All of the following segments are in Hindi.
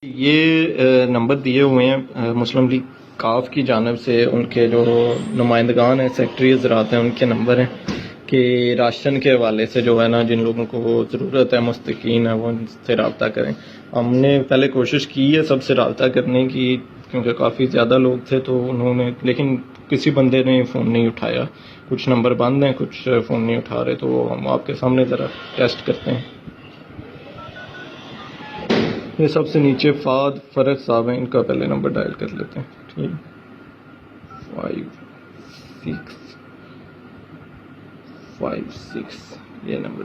ये नंबर दिए हुए हैं मुस्लिम लीग काफ की जानिब से, उनके जो नुमाइंदगान हैं, सेक्रेटरी हज़रात हैं, उनके नंबर हैं कि राशन के हवाले से जो है ना, जिन लोगों को ज़रूरत है, मुस्तकीन है, वो उनसे रब्ता करें। हमने पहले कोशिश की है सबसे रब्ता करने की, क्योंकि काफ़ी ज़्यादा लोग थे, तो उन्होंने, लेकिन किसी बंदे ने फ़ोन नहीं उठाया। कुछ नंबर बंद हैं, कुछ फ़ोन नहीं उठा रहे, तो हम आपके सामने ज़रा टेस्ट करते हैं। ये सबसे नीचे फाद फरज साहब हैं, इनका पहले नंबर डायल कर लेते हैं। ठीक, 5656 ये नंबर।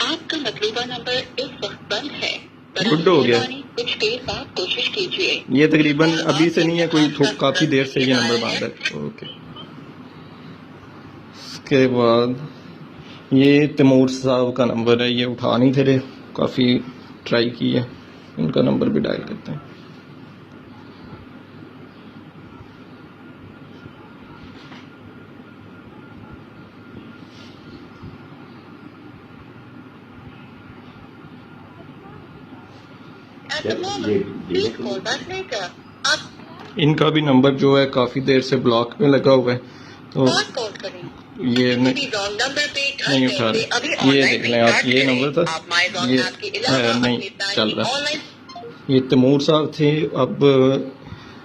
आपका मतलूबा नंबर इस वक्त बंद है। गुड हो गया। कुछ देर बाद कोशिश कीजिए। ये तकरीबन अभी से नहीं है, कोई काफ़ी देर से ये नंबर बंद है। ओके, उसके बाद ये तैमूर साहब का नंबर है, ये उठा नहीं थे रहे, काफ़ी ट्राई की है, इनका नंबर भी डायल करते हैं। इनका भी नंबर जो है काफ़ी देर से ब्लॉक में लगा हुआ है, तो ये नहीं उठा रहे। ये देख लें आप, ये नंबर था, ये नहीं चल रहा। ये तैमूर साहब थे, अब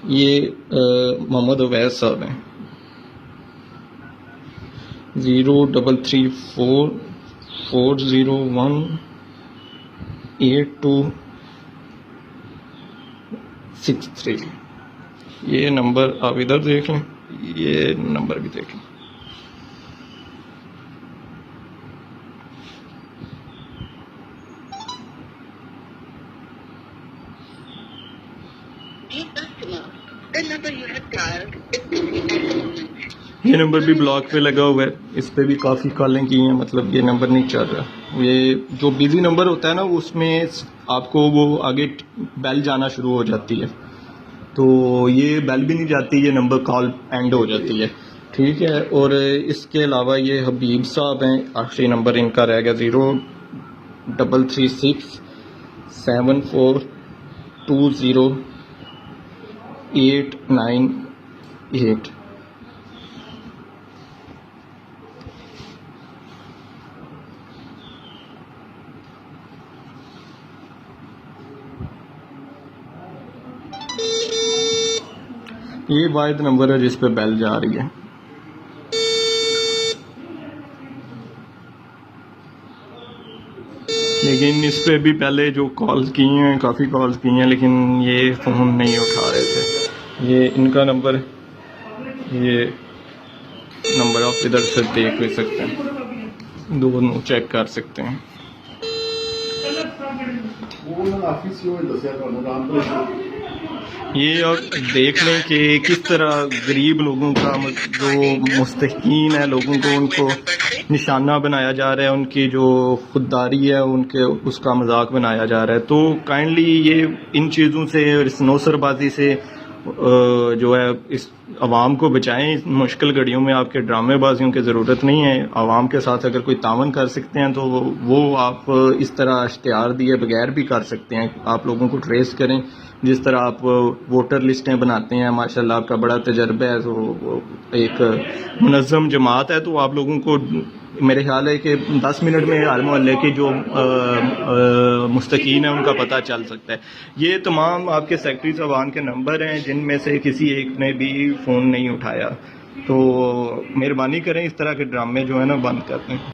ये मोहम्मद अवैस साहब हैं। 0344018263। ये नंबर आप इधर देख लें, ये नंबर भी देख लें। ये नंबर भी ब्लॉक पे लगा हुआ है, इस पे भी काफ़ी कॉलें की हैं, मतलब ये नंबर नहीं चल रहा। ये जो बिजी नंबर होता है ना, उसमें आपको वो आगे बेल जाना शुरू हो जाती है, तो ये बेल भी नहीं जाती, ये नंबर कॉल एंड हो जाती है। ठीक है, और इसके अलावा ये हबीब साहब हैं, आखिरी नंबर इनका रह गया 0336742089 ये वाहिद नंबर है जिस पे बेल जा रही है। लेकिन इस पे भी पहले जो कॉल्स की हैं, काफ़ी कॉल्स की हैं, लेकिन ये फ़ोन नहीं उठा रहे थे। ये इनका नंबर, ये नंबर आप इधर से देख भी सकते हैं, दोनों चेक कर सकते हैं। ये आप देख लें कि किस तरह गरीब लोगों का, जो मुस्तकीन है लोगों को, उनको निशाना बनाया जा रहा है, उनकी जो खुददारी है उनके, उसका मजाक बनाया जा रहा है। तो काइंडली ये इन चीज़ों से, इस नौसरबाजी से जो है, इस आवाम को बचाएं। इस मुश्किल घड़ियों में आपके ड्रामेबाजियों की ज़रूरत नहीं है। आवाम के साथ अगर कोई तावन कर सकते हैं तो वो आप इस तरह इश्तिहार दिए बगैर भी कर सकते हैं। आप लोगों को ट्रेस करें, जिस तरह आप वोटर लिस्टें बनाते हैं, माशाल्लाह आपका बड़ा तजर्बा है, तो एक मुनज़्ज़म जमात है, तो आप लोगों को मेरे ख्याल है कि 10 मिनट में हर मोहल्ले के जो मुस्तकीन है उनका पता चल सकता है। ये तमाम आपके सेक्रेटरी साहबान के नंबर हैं, जिनमें से किसी एक ने भी फ़ोन नहीं उठाया। तो मेहरबानी करें, इस तरह के ड्रामे जो है ना बंद कर दें।